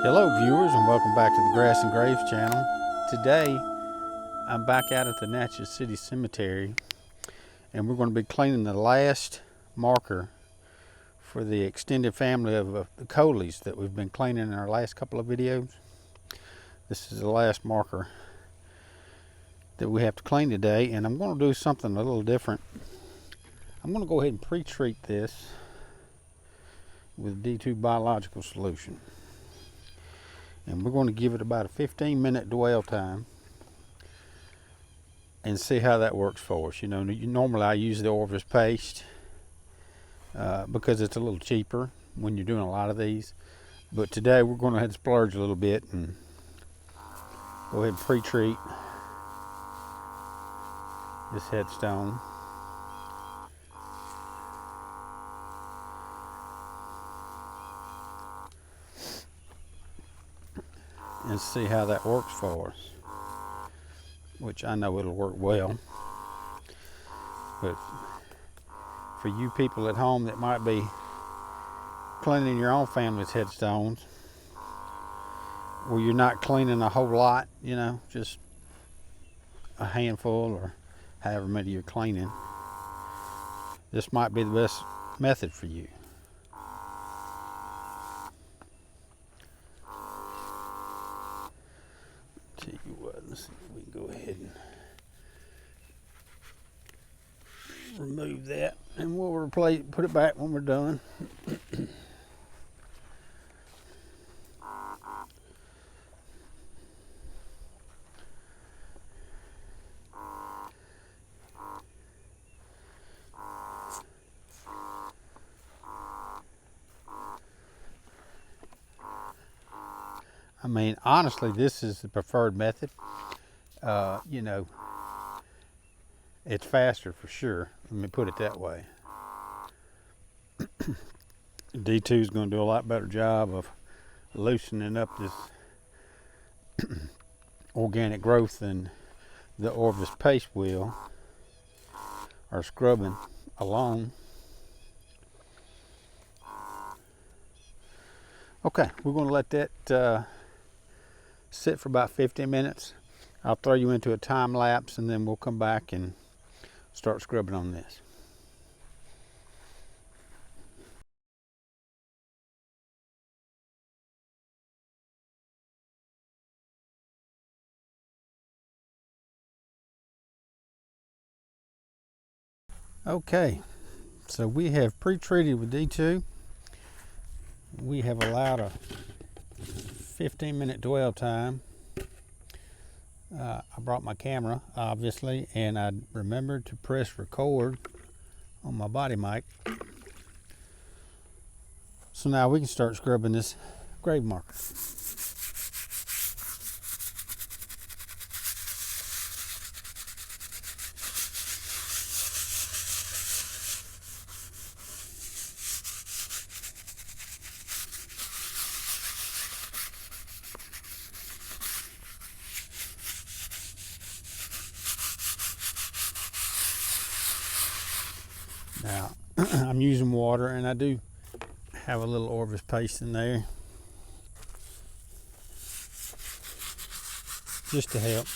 Hello viewers, and welcome back to the Grass and Graves channel. Today I'm back out at the Natchez City Cemetery, and we're going to be cleaning the last marker for the extended family of the Coleys that we've been cleaning in our last couple of videos. This is the last marker that we have to clean today, and I'm going to do something a little different. I'm going to go ahead and pre-treat this with D2 biological solution. And we're going to give it about a 15-minute dwell time and see how that works for us. You know, normally I use the Orvis paste because it's a little cheaper when you're doing a lot of these. But today we're going to have to splurge a little bit and go ahead and pre-treat this headstone. And see how that works for us, which I know it'll work well. But for you people at home that might be cleaning your own family's headstones, where you're not cleaning a whole lot, you know, just a handful or however many you're cleaning, this might be the best method for you. Tell you what, let's see if we can go ahead and remove that, and we'll replace, put it back when we're done. I mean, honestly, this is the preferred method. You know, it's faster for sure. Let me put it that way. D2 is going to do a lot better job of loosening up this organic growth than the Orvis paste will, or scrubbing alone. Okay, we're going to let that sit for about 15 minutes. I'll throw you into a time lapse, and then we'll come back and start scrubbing on this. Okay, so we have pre-treated with D2. We have allowed a 15-minute dwell time. I brought my camera, obviously, and I remembered to press record on my body mic. So now we can start scrubbing this grave marker. Now, I'm using water, and I do have a little Orvis paste in there just to help.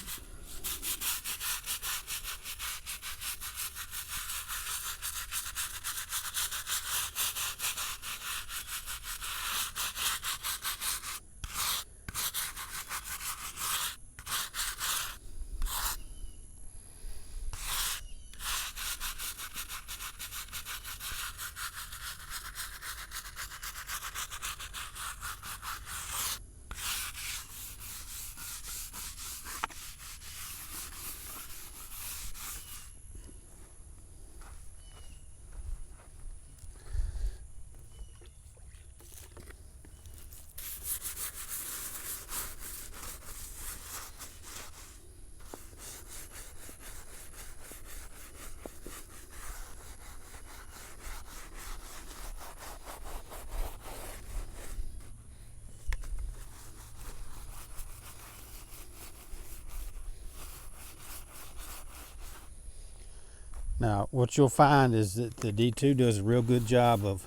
Now, what you'll find is that the D2 does a real good job of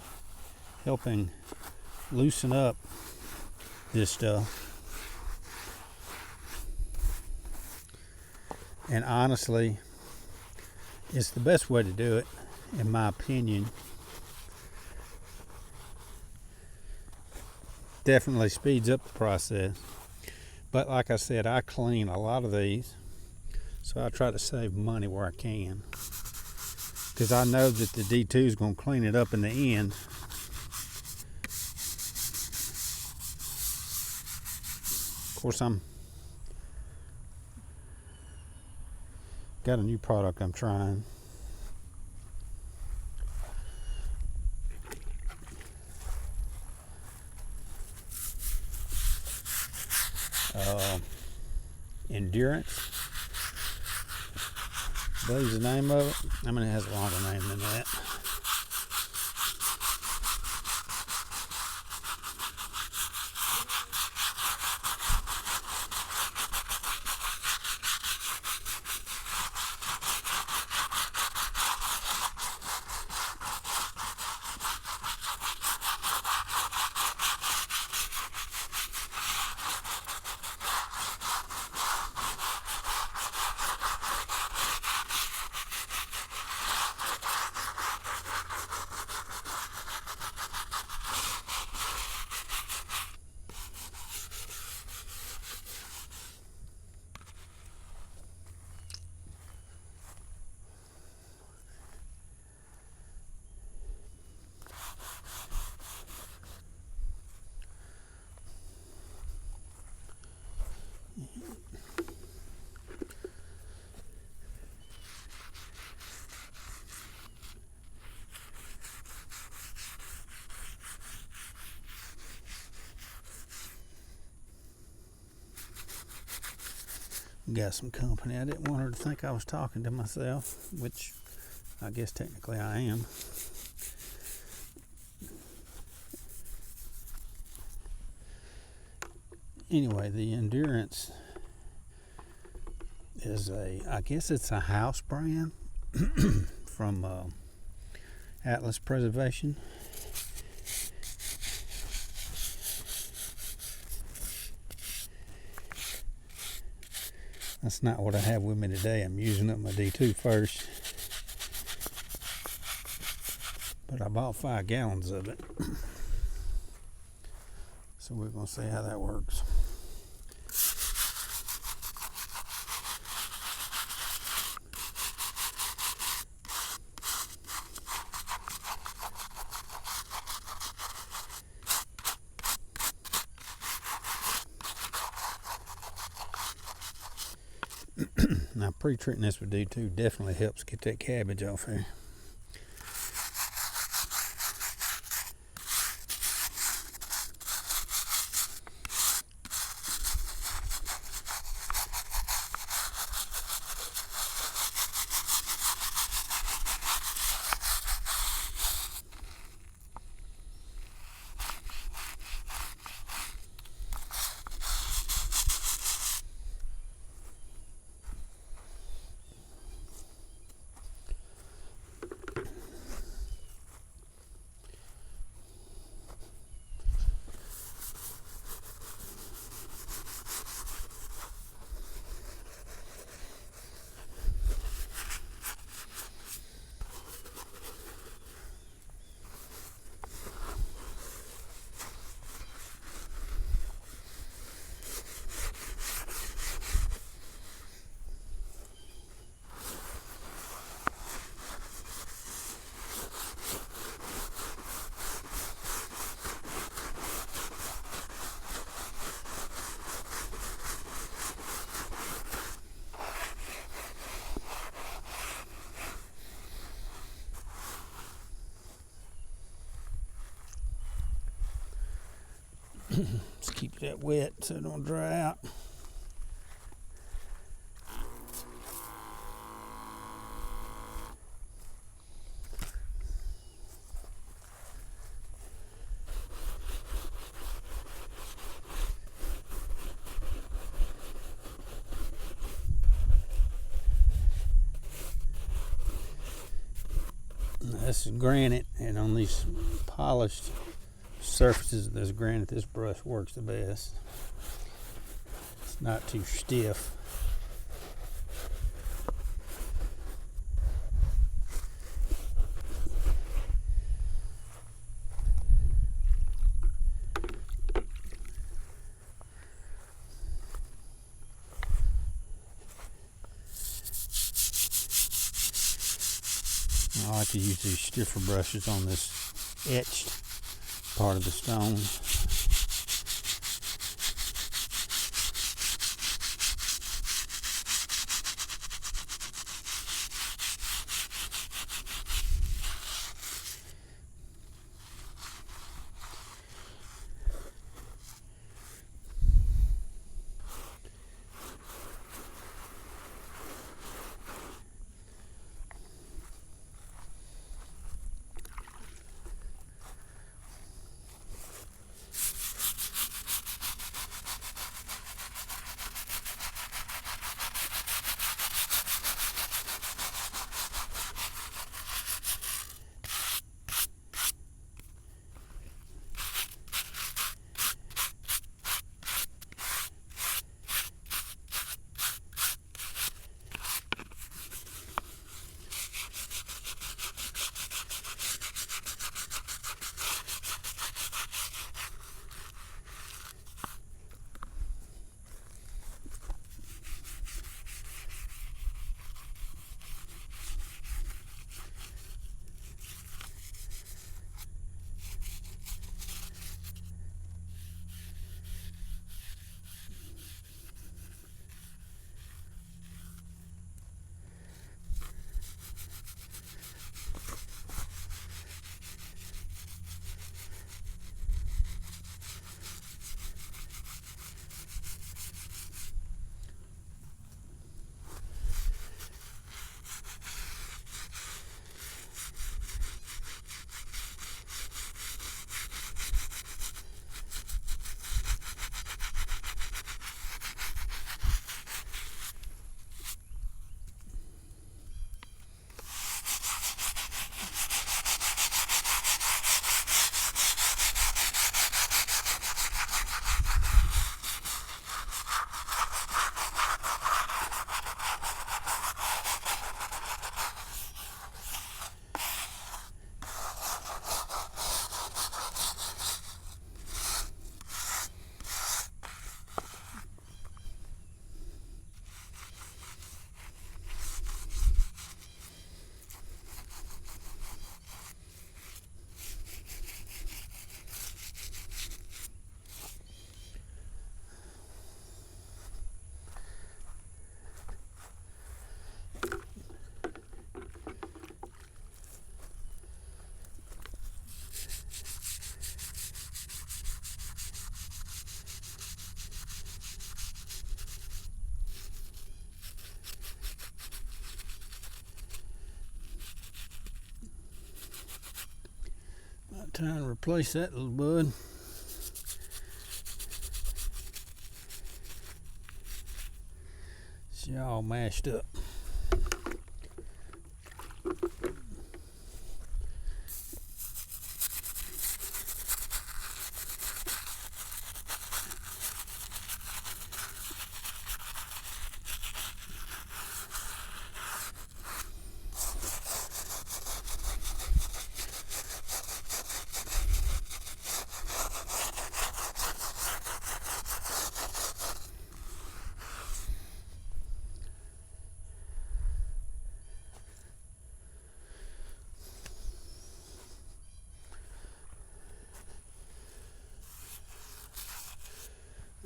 helping loosen up this stuff. And honestly, it's the best way to do it, in my opinion. Definitely speeds up the process. But like I said, I clean a lot of these, so I try to save money where I can, because I know that the D2 is going to clean it up in the end. Of course, I'm got a new product I'm trying. Endurance, I believe is the name of it. I mean, it has a longer name than that. Got some company. I didn't want her to think I was talking to myself, which I guess technically I am. Anyway, the Endurance is I guess it's a house brand from Atlas Preservation. That's not what I have with me today. I'm using up my D2 first. But I bought 5 gallons of it. So we're going to see how that works. Now, pre-treating this with D2 definitely helps get that cabbage off here. Just keep that wet so it don't dry out. This is granite, and on these polished surfaces of this granite, this brush works the best. It's not too stiff. I like to use these stiffer brushes on this etched part of the stone. Time to replace that little bud. It's all mashed up.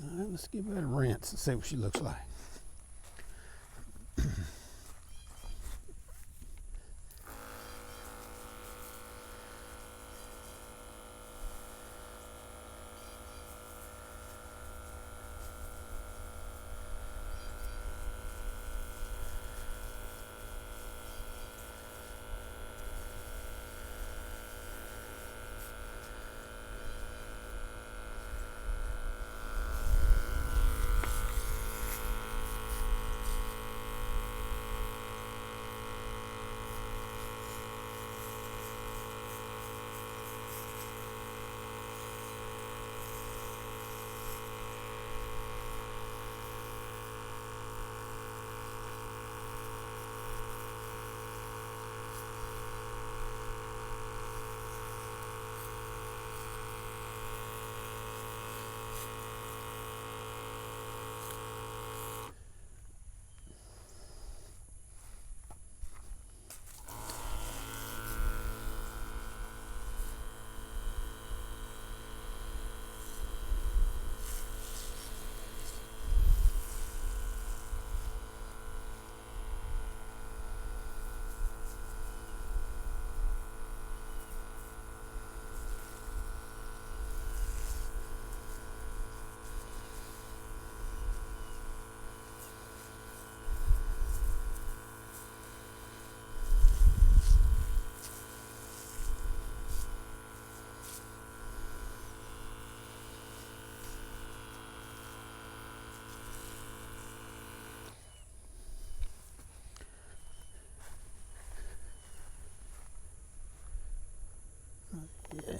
Alright, let's give her a rinse and see what she looks like.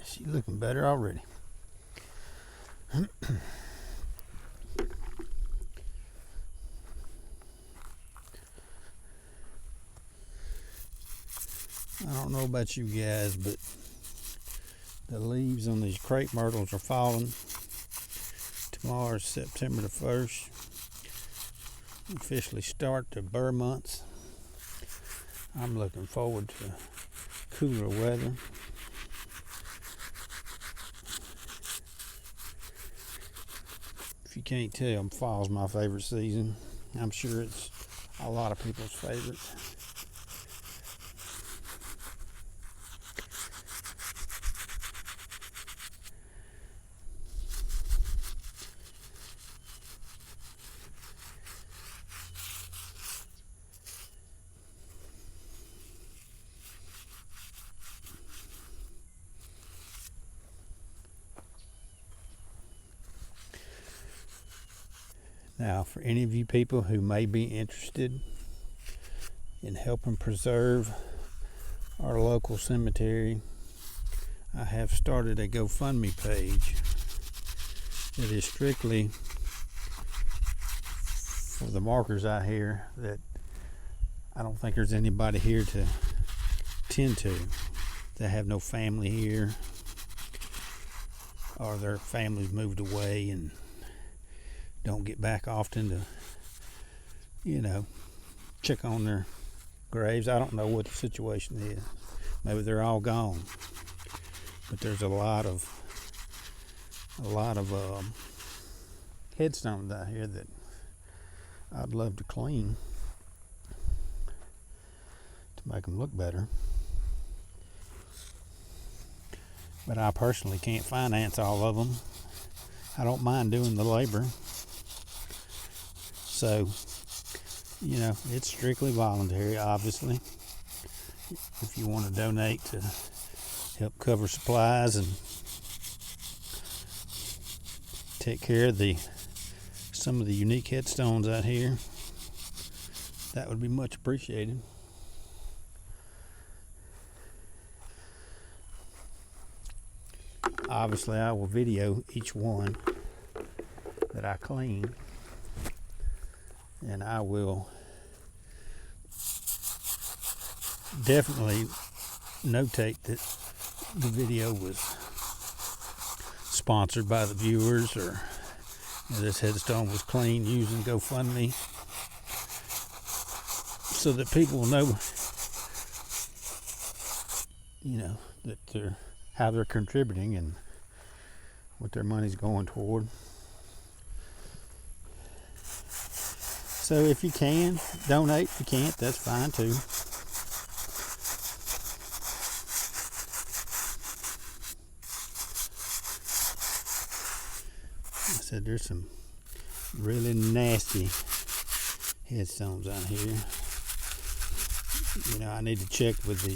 she's looking better already. I don't know about you guys, but the leaves on these crepe myrtles are falling. Tomorrow's September the 1st. Officially start the burr months. I'm looking forward to cooler weather. If you can't tell, fall's my favorite season. I'm sure it's a lot of people's favorite. Now, for any of you people who may be interested in helping preserve our local cemetery, I have started a GoFundMe page that is strictly for the markers out here that I don't think there's anybody here to tend to. They have no family here, or their families moved away and don't get back often to, check on their graves. I don't know what the situation is. Maybe they're all gone. But there's a lot of headstones out here that I'd love to clean to make them look better. But I personally can't finance all of them. I don't mind doing the labor. So, it's strictly voluntary, obviously. If you want to donate to help cover supplies and take care of some of the unique headstones out here, that would be much appreciated. Obviously, I will video each one that I clean, and I will definitely notate that the video was sponsored by the viewers, or this headstone was cleaned using GoFundMe, so that people will know, that how they're contributing and what their money's going toward. So if you can, donate. If you can't, that's fine too. I said there's some really nasty headstones out here. I need to check with the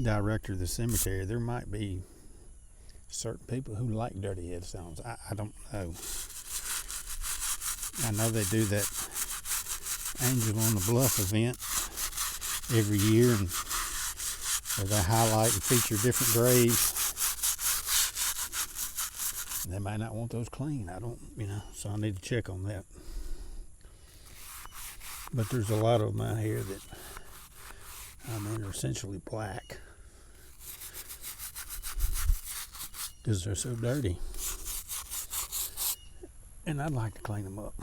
director of the cemetery. There might be certain people who like dirty headstones. I don't know. I know they do that Angel on the Bluff event every year, and where they highlight and feature different graves. And they might not want those clean. So I need to check on that. But there's a lot of them out here that, are essentially black, because they're so dirty. And I'd like to clean them up.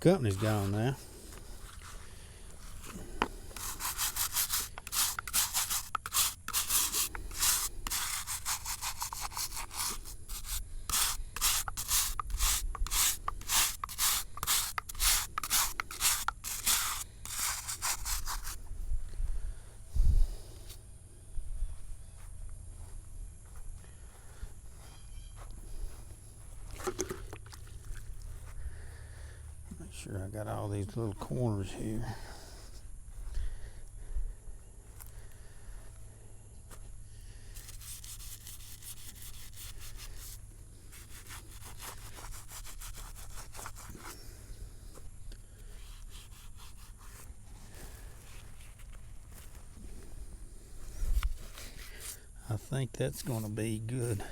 company's gone now. Make sure I got all these little corners here. I think that's going to be good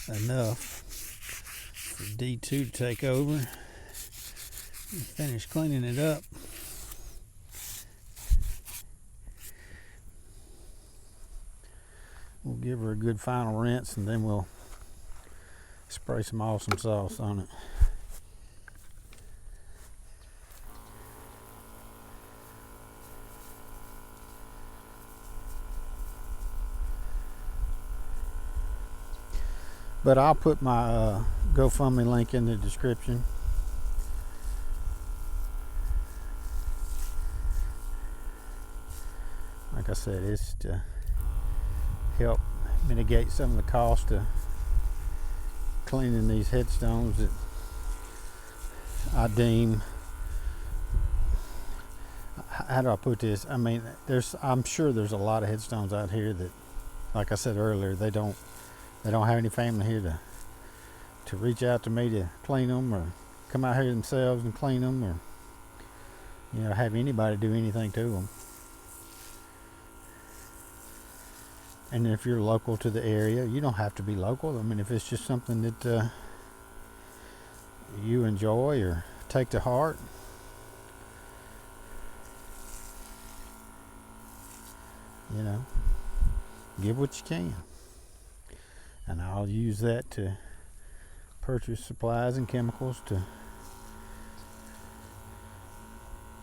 enough for D2 to take over and finish cleaning it up. We'll give her a good final rinse and then we'll spray some awesome sauce on it. But I'll put my GoFundMe link in the description. Like I said, it's to help mitigate some of the cost of cleaning these headstones that I deem, how do I put this? I mean, I'm sure there's a lot of headstones out here that, like I said earlier, they don't have any family here to reach out to me to clean them, or come out here themselves and clean them, or have anybody do anything to them. And if you're local to the area, you don't have to be local. I mean, if it's just something that you enjoy or take to heart, give what you can. And I'll use that to purchase supplies and chemicals to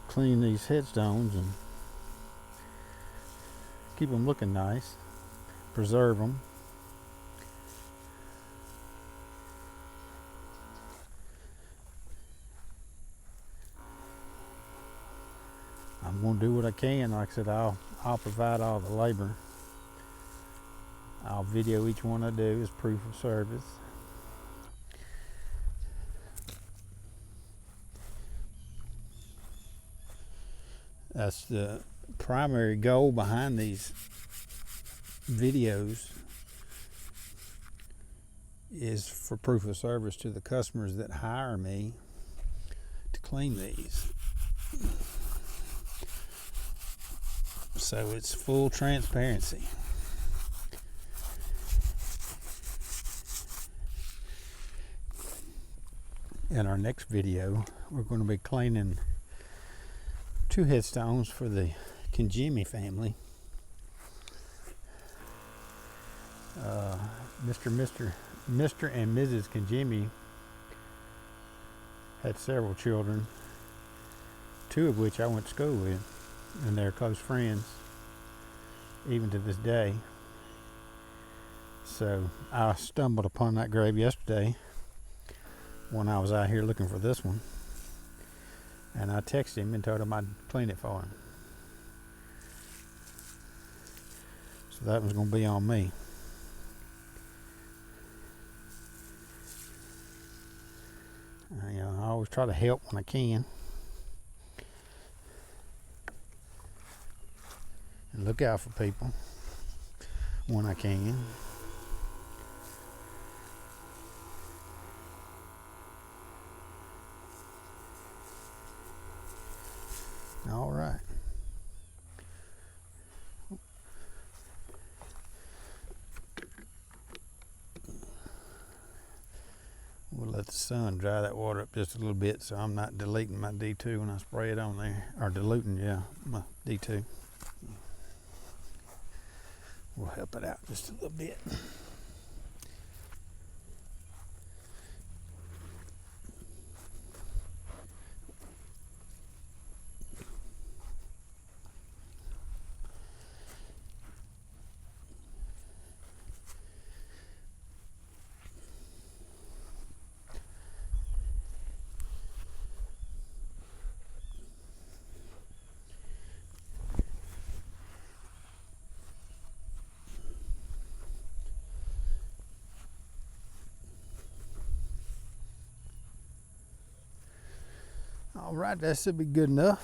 clean these headstones and keep them looking nice, preserve them. I'm going to do what I can. Like I said, I'll provide all the labor. I'll video each one I do as proof of service. That's the primary goal behind these videos, is for proof of service to the customers that hire me to clean these. So it's full transparency. In our next video, we're going to be cleaning 2 headstones for the Kinjimi family. Mr. and Mrs. Kinjimi had several children, 2 of which I went to school with, and they're close friends even to this day. So I stumbled upon that grave yesterday when I was out here looking for this one, and I texted him and told him I'd clean it for him. So that was going to be on me. I always try to help when I can, and look out for people when I can. All right. We'll let the sun dry that water up just a little bit, so I'm not diluting my D2 when I spray it on there, or diluting, my D2. We'll help it out just a little bit. All right, that should be good enough.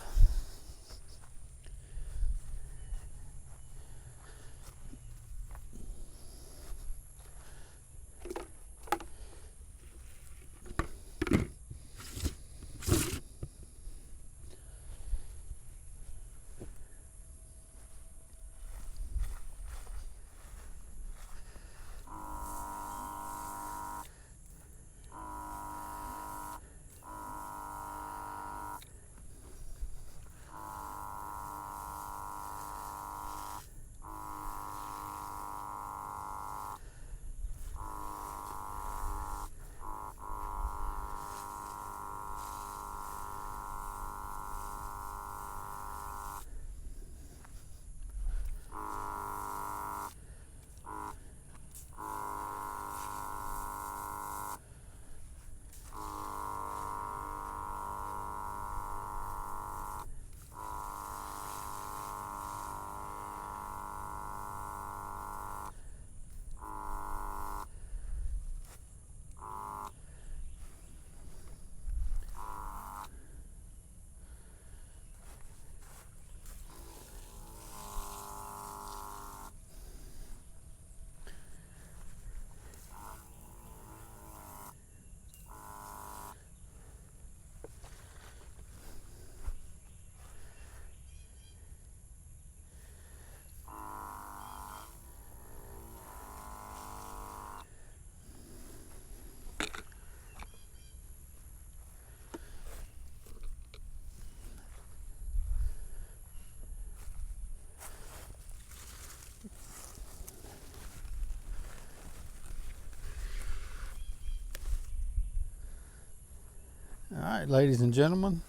All right, ladies and gentlemen,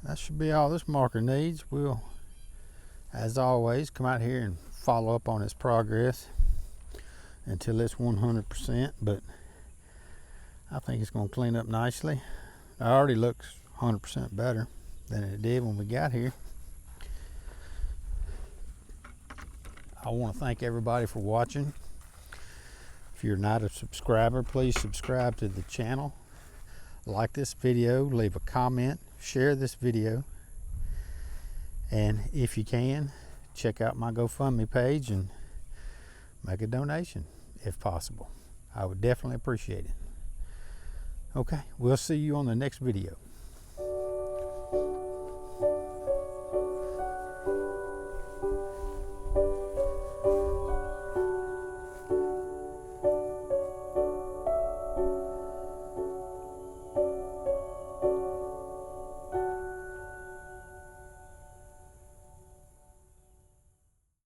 that should be all this marker needs. We'll, as always, come out here and follow up on its progress until it's 100%, but I think it's going to clean up nicely. It already looks 100% better than it did when we got here. I want to thank everybody for watching. If you're not a subscriber, please subscribe to the channel. Like this video, leave a comment, share this video, and if you can, check out my GoFundMe page and make a donation if possible. I would definitely appreciate it. Okay, we'll see you on the next video.